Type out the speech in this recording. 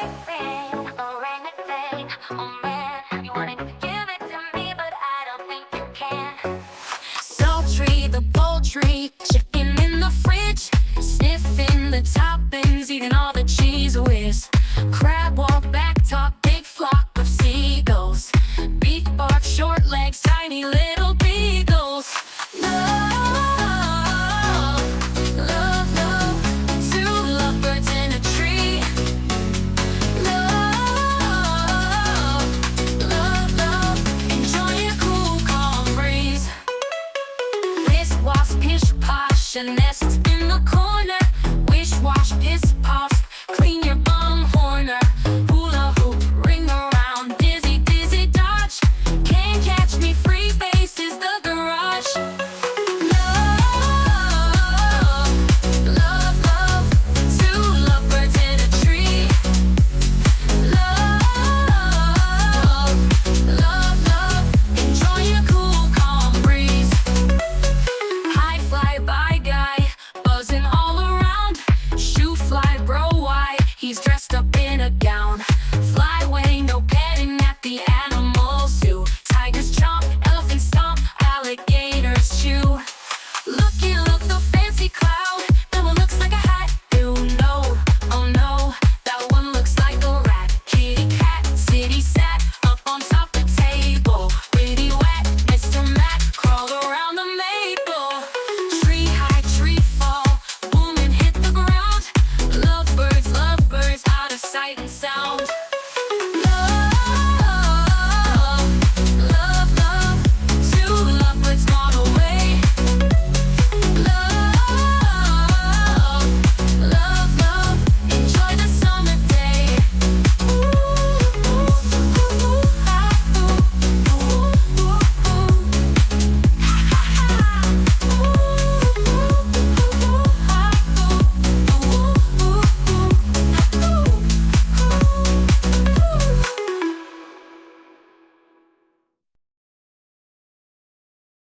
Orangutan, oh man, you wanted to give it to me, but I don't think you can. Sultry, the poultry, chicken in the fridge, sniffing the toppings, eating all the cheese whiz. Crab walk back, talk, big flock of seagulls. Beak bark, short legs, tiny little beagles. Wasp, Pish, posh, and